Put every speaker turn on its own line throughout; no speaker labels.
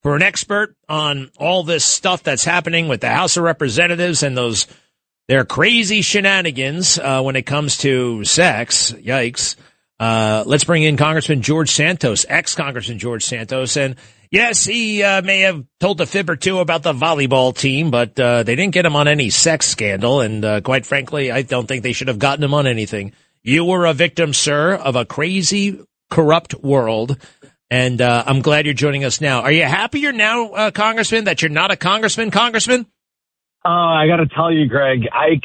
for an expert on all this stuff that's happening with the House of Representatives and their crazy shenanigans when it comes to sex. Yikes. Let's bring in Congressman George Santos, ex-Congressman George Santos. And yes, he may have told a fib or two about the volleyball team, but they didn't get him on any sex scandal. And quite frankly, I don't think they should have gotten him on anything. You were a victim, sir, of a crazy, corrupt world. And I'm glad you're joining us now. Are you happier now, Congressman, that you're not a congressman?
I got to tell you, Greg, I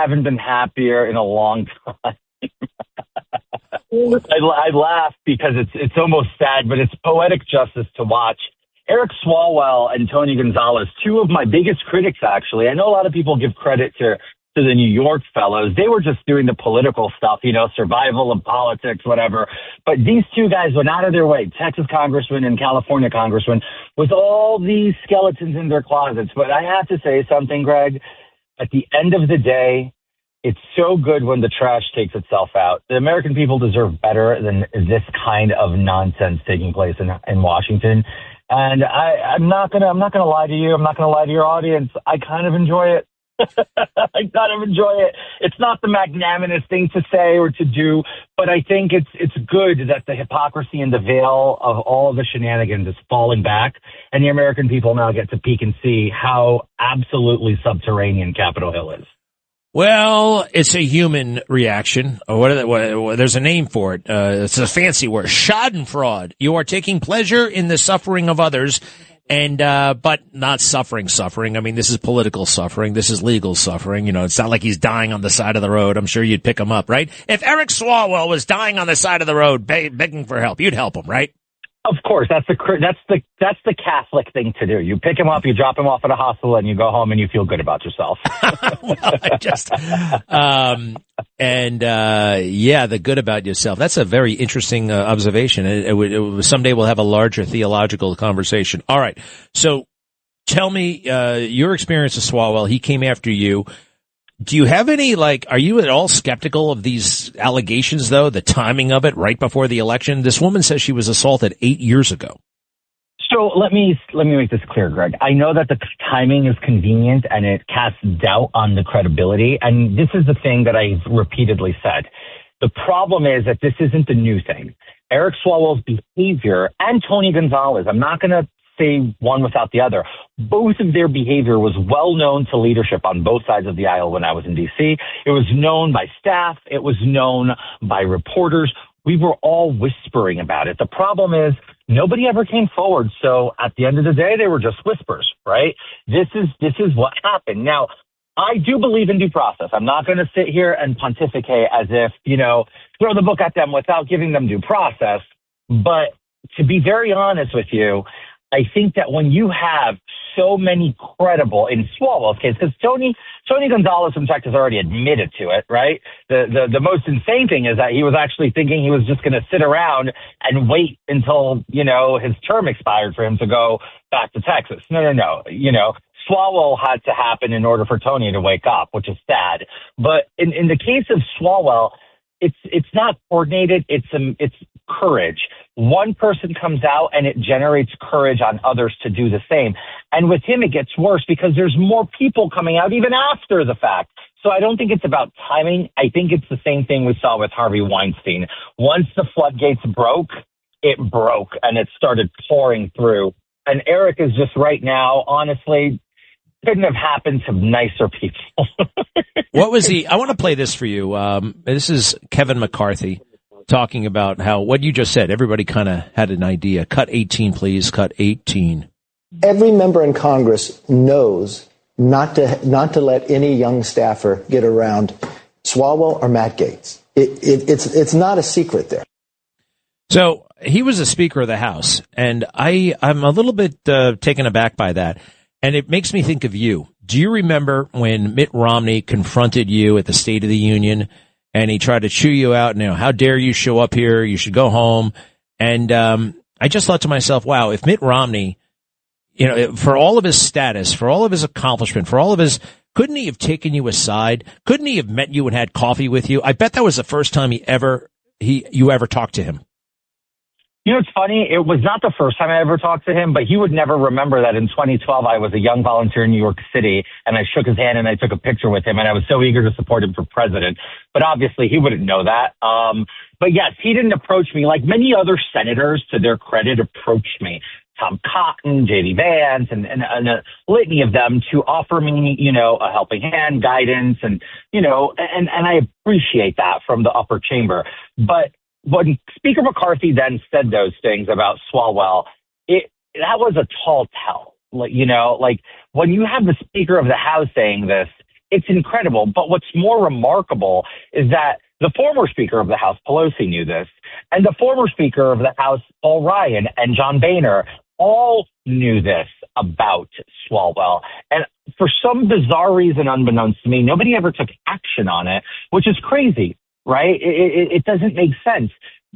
haven't been happier in a long time. I laugh because it's almost sad, but it's poetic justice to watch. Eric Swalwell and Tony Gonzalez, two of my biggest critics, actually. I know a lot of people give credit to the New York fellows. They were just doing the political stuff, survival of politics, whatever. But these two guys went out of their way, Texas congressman and California congressman, with all these skeletons in their closets. But I have to say something, Greg. At the end of the day, it's so good when the trash takes itself out. The American people deserve better than this kind of nonsense taking place in Washington. And I'm not gonna lie to you. I'm not gonna lie to your audience. I kind of enjoy it. I kind of enjoy it. It's not the magnanimous thing to say or to do, but I think it's good that the hypocrisy and the veil of all of the shenanigans is falling back, and the American people now get to peek and see how absolutely subterranean Capitol Hill is.
Well, it's a human reaction. There's a name for it. It's a fancy word. Schadenfreude. You are taking pleasure in the suffering of others, and but not suffering. I mean, this is political suffering. This is legal suffering. It's not like he's dying on the side of the road. I'm sure you'd pick him up, right? If Eric Swalwell was dying on the side of the road begging for help, you'd help him, right?
Of course, that's the Catholic thing to do. You pick him up, you drop him off at a hospital, and you go home and you feel good about yourself. The good about yourself. That's a very interesting observation. Someday we'll have a larger theological conversation. All right. So tell me your experience with Swalwell. He came after you. Do you have any, are you at all skeptical of these allegations, though, the timing of it right before the election? This woman says she was assaulted 8 years ago. So let me make this clear, Greg. I know that the timing is convenient and it casts doubt on the credibility. And this is the thing that I've repeatedly said. The problem is that this isn't the new thing. Eric Swalwell's behavior and Tony Gonzalez, I'm not going to say one without the other. Both of their behavior was well known to leadership on both sides of the aisle when I was in D.C. It was known by staff. It was known by reporters. We were all whispering about it. The problem is nobody ever came forward. So at the end of the day, they were just whispers, right? This is what happened. Now, I do believe in due process. I'm not going to sit here and pontificate as if, throw the book at them without giving them due process. But to be very honest with you, I think that when you have so many credible, in Swalwell's case, because Tony Gonzalez, in fact, has already admitted to it, right? The most insane thing is that he was actually thinking he was just going to sit around and wait until, his term expired for him to go back to Texas. No. Swalwell had to happen in order for Tony to wake up, which is sad. But in the case of Swalwell, it's not coordinated. It's courage. One person comes out and it generates courage on others to do the same. And with him, it gets worse because there's more people coming out even after the fact. So I don't think it's about timing. I think it's the same thing we saw with Harvey Weinstein. Once the floodgates broke, it broke and it started pouring through. And Eric is just right now, honestly, couldn't have happened to nicer people.
What was he? I want to play this for you. This is Kevin McCarthy talking about how what you just said, everybody kind of had an idea. Cut 18, please. Cut 18.
Every member in Congress knows not to let any young staffer get around Swalwell or Matt Gaetz. It's not a secret there.
So he was a Speaker of the House, and I'm a little bit taken aback by that. And it makes me think of you. Do you remember when Mitt Romney confronted you at the State of the Union and he tried to chew you out? How dare you show up here? You should go home. And I just thought to myself, wow, if Mitt Romney, for all of his status, for all of his accomplishment, couldn't he have taken you aside? Couldn't he have met you and had coffee with you? I bet that was the first time you ever talked to him.
You know, it's funny. It was not the first time I ever talked to him, but he would never remember that in 2012, I was a young volunteer in New York City, and I shook his hand and I took a picture with him, and I was so eager to support him for president. But obviously, he wouldn't know that. But yes, he didn't approach me like many other senators, to their credit, approached me. Tom Cotton, J.D. Vance, and a litany of them to offer me, you know, a helping hand, guidance, and, you know, and I appreciate that from the upper chamber. But when Speaker McCarthy then said those things about Swalwell, that was a tall tale. Like, you know, like when you have the Speaker of the House saying this, it's incredible. But what's more remarkable is that the former Speaker of the House, Pelosi, knew this, and the former Speaker of the House, Paul Ryan, and John Boehner all knew this about Swalwell. And for some bizarre reason, unbeknownst to me, nobody ever took action on it, which is crazy, right? It doesn't make sense.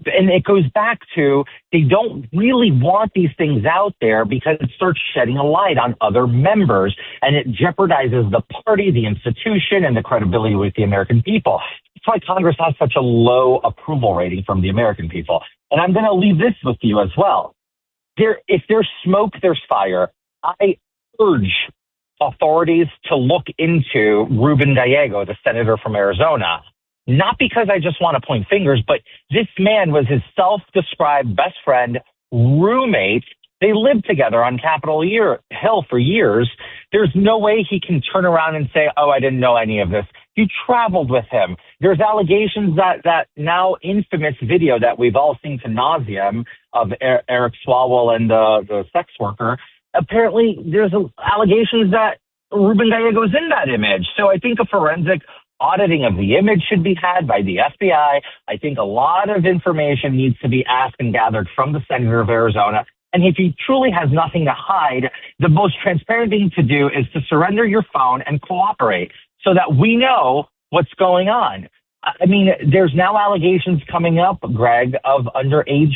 And it goes back to, they don't really want these things out there because it starts shedding a light on other members, and it jeopardizes the party, the institution, and the credibility with the American people. That's why Congress has such a low approval rating from the American people. And I'm going to leave this with you as well. If there's smoke, there's fire. I urge authorities to look into Ruben Gallego, the senator from Arizona, not because I just want to point fingers, but this man was his self-described best friend, roommate. They lived together on Capitol Hill for years. There's no way he can turn around and say, oh, I didn't know any of this. You traveled with him. There's allegations that now infamous video that we've all seen to nauseam of Eric Swalwell and the sex worker. Apparently, there's allegations that Ruben Gallego is in that image. So I think a forensic auditing of the image should be had by the FBI. I think a lot of information needs to be asked and gathered from the senator of Arizona. And if he truly has nothing to hide, the most transparent thing to do is to surrender your phone and cooperate so that we know what's going on. I mean, there's now allegations coming up, Greg, of underage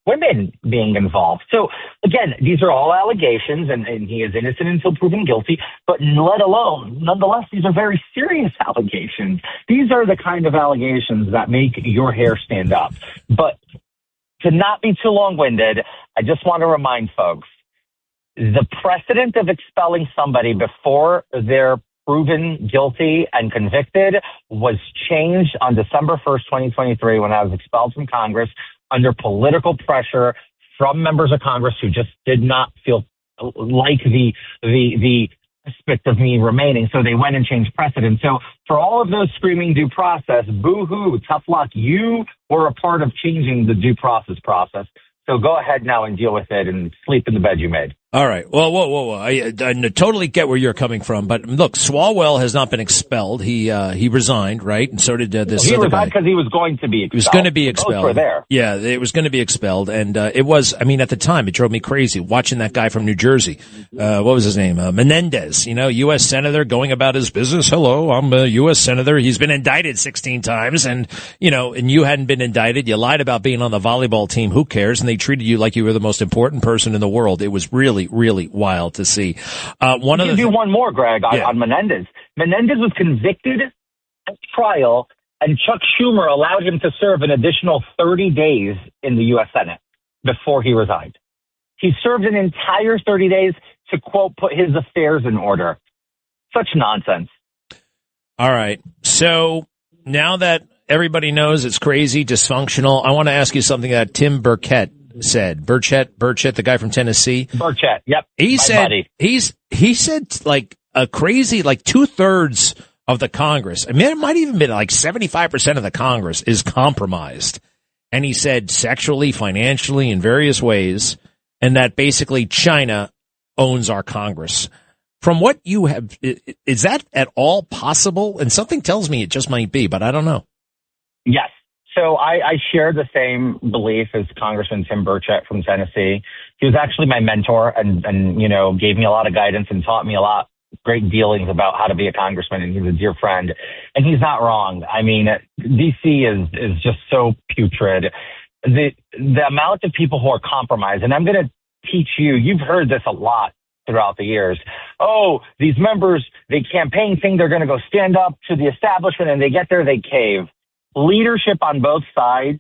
women being involved. So, again, these are all allegations, and he is innocent until proven guilty, but nonetheless, these are very serious allegations. These are the kind of allegations that make your hair stand up. But to not be too long-winded, I just want to remind folks, the precedent of expelling somebody before they're proven guilty and convicted was changed on December 1st, 2023, when I was expelled from Congress under political pressure from members of Congress who just did not feel like the aspect of me remaining. So they went and changed precedent. So for all of those screaming due process, boo-hoo, tough luck. You were a part of changing the due process. So go ahead now and deal with it and sleep in the bed you made.
All right. Well, whoa. I totally get where you're coming from, but look, Swalwell has not been expelled. He resigned, right? And so did this
other guy. He
resigned
because he was going to be expelled.
He was going to be expelled.
Both were there.
Yeah, it was going to be expelled, and it was. I mean, at the time, it drove me crazy watching that guy from New Jersey. What was his name? Menendez. You know, U.S. senator going about his business. Hello, I'm a U.S. senator. He's been indicted 16 times, and you hadn't been indicted. You lied about being on the volleyball team. Who cares? And they treated you like you were the most important person in the world. It was really, really wild to see. One
more, Greg, on Menendez. Menendez was convicted at trial, and Chuck Schumer allowed him to serve an additional 30 days in the U.S. Senate before he resigned. He served an entire 30 days to, quote, put his affairs in order. Such nonsense.
All right. So now that everybody knows it's crazy, dysfunctional, I want to ask you something that Tim Burchett said. Burchett, the guy from Tennessee.
Burchett, yep.
He said like a crazy, like 2/3 of the Congress. I mean, it might even be like 75% of the Congress is compromised. And he said sexually, financially, in various ways, and that basically China owns our Congress. From what you have, is that at all possible? And something tells me it just might be, but I don't know.
Yes. So I share the same belief as Congressman Tim Burchett from Tennessee. He was actually my mentor and gave me a lot of guidance and taught me a lot, great dealings about how to be a congressman, and he's a dear friend. And he's not wrong. I mean, D.C. is just so putrid. The amount of people who are compromised, and I'm going to teach you, you've heard this a lot throughout the years. Oh, these members, they campaign think they're going to go stand up to the establishment, and they get there, they cave. Leadership on both sides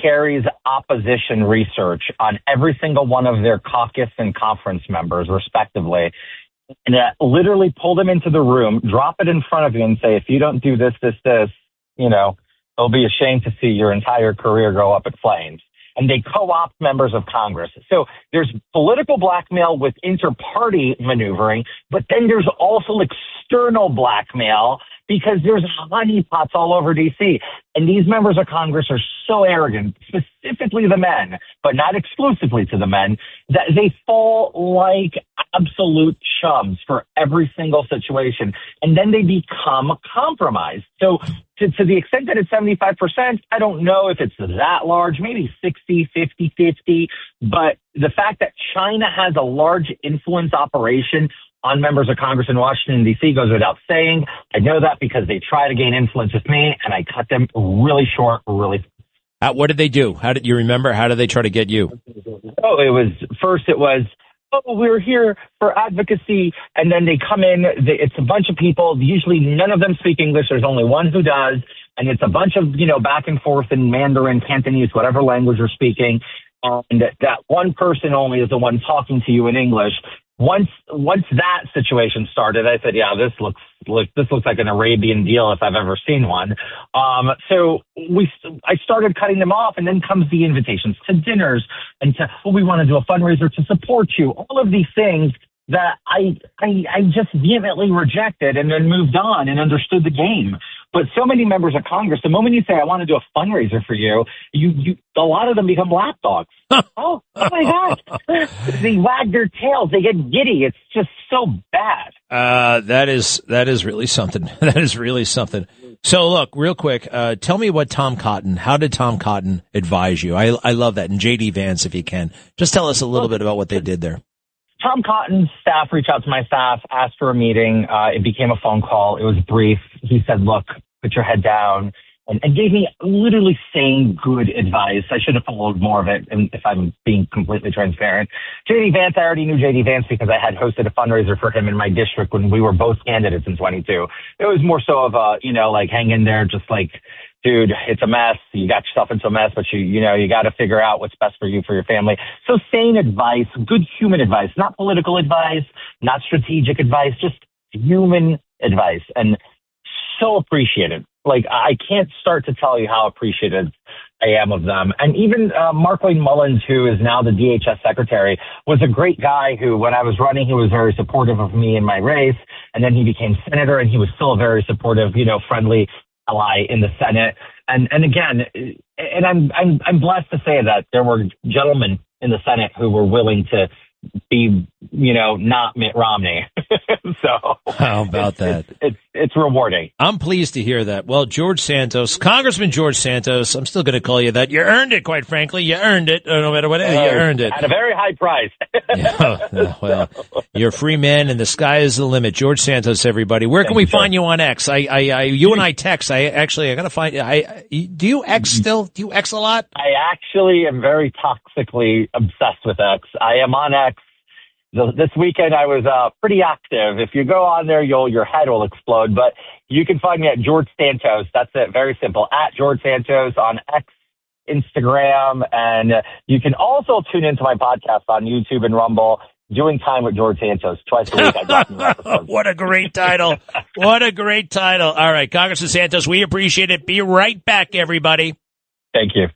carries opposition research on every single one of their caucus and conference members, respectively, and literally pull them into the room, drop it in front of you and say, if you don't do this, they'll be ashamed to see your entire career go up in flames. And they co-opt members of Congress. So there's political blackmail with inter-party maneuvering, but then there's also external blackmail because there's honeypots all over D.C. And these members of Congress are so arrogant, specifically the men, but not exclusively to the men, that they fall like absolute chums for every single situation. And then they become compromised. So to the extent that it's 75%, I don't know if it's that large, maybe 60, 50, 50. But the fact that China has a large influence operation on members of Congress in Washington, D.C. goes without saying. I know that because they try to gain influence with me, and I cut them really short, really fast.
What did they do? How did you remember? How did they try to get you?
We're here for advocacy, and then they come in. It's a bunch of people. Usually none of them speak English. There's only one who does, and it's a bunch of, back and forth in Mandarin, Cantonese, whatever language you're speaking, and that one person only is the one talking to you in English. Once that situation started, I said, yeah, this looks like an Arabian deal if I've ever seen one. So I started cutting them off, and then comes the invitations to dinners and we want to do a fundraiser to support you. All of these things that I just vehemently rejected and then moved on and understood the game. But so many members of Congress, the moment you say, I want to do a fundraiser for you, a lot of them become lapdogs. oh my God. They wag their tails. They get giddy. It's just so bad.
That is really something. That is really something. So look, real quick, tell me how did Tom Cotton advise you? I love that. And JD Vance, if you can, just tell us a little bit about what they did there.
Tom Cotton's staff reached out to my staff, asked for a meeting. It became a phone call. It was brief. He said, look, put your head down, and gave me literally sane, good advice. I should have followed more of it, if I'm being completely transparent. JD Vance, I already knew JD Vance because I had hosted a fundraiser for him in my district when we were both candidates in 22. It was more so of hang in there, just like, dude, it's a mess. You got yourself into a mess, but you got to figure out what's best for you, for your family. So sane advice, good human advice, not political advice, not strategic advice, just human advice. And so appreciated. Like, I can't start to tell you how appreciative I am of them. And even Mark Wayne Mullins, who is now the DHS secretary, was a great guy who, when I was running, he was very supportive of me in my race. And then he became senator, and he was still a very supportive, friendly ally in the Senate. And again, and I'm blessed to say that there were gentlemen in the Senate who were willing to be, not Mitt Romney. So
how about that?
It's rewarding.
I'm pleased to hear that. Well, Congressman George Santos, I'm still going to call you that. You earned it, quite frankly. You earned it. No matter what, you earned it.
At a very high price.
Well, you're a free man, and the sky is the limit. George Santos, everybody. Where can we find you on X? You and I text. I got to find you. Do you X still? Do you X a lot?
I actually am very toxically obsessed with X. I am on X. This weekend I was pretty active. If you go on there, your head will explode. But you can find me at George Santos. That's it. Very simple. At George Santos on X, Instagram. And you can also tune into my podcast on YouTube and Rumble, Doing Time with George Santos. Twice a week I drop new episodes.
What a great title. What a great title. All right, Congressman Santos, we appreciate it. Be right back, everybody.
Thank you.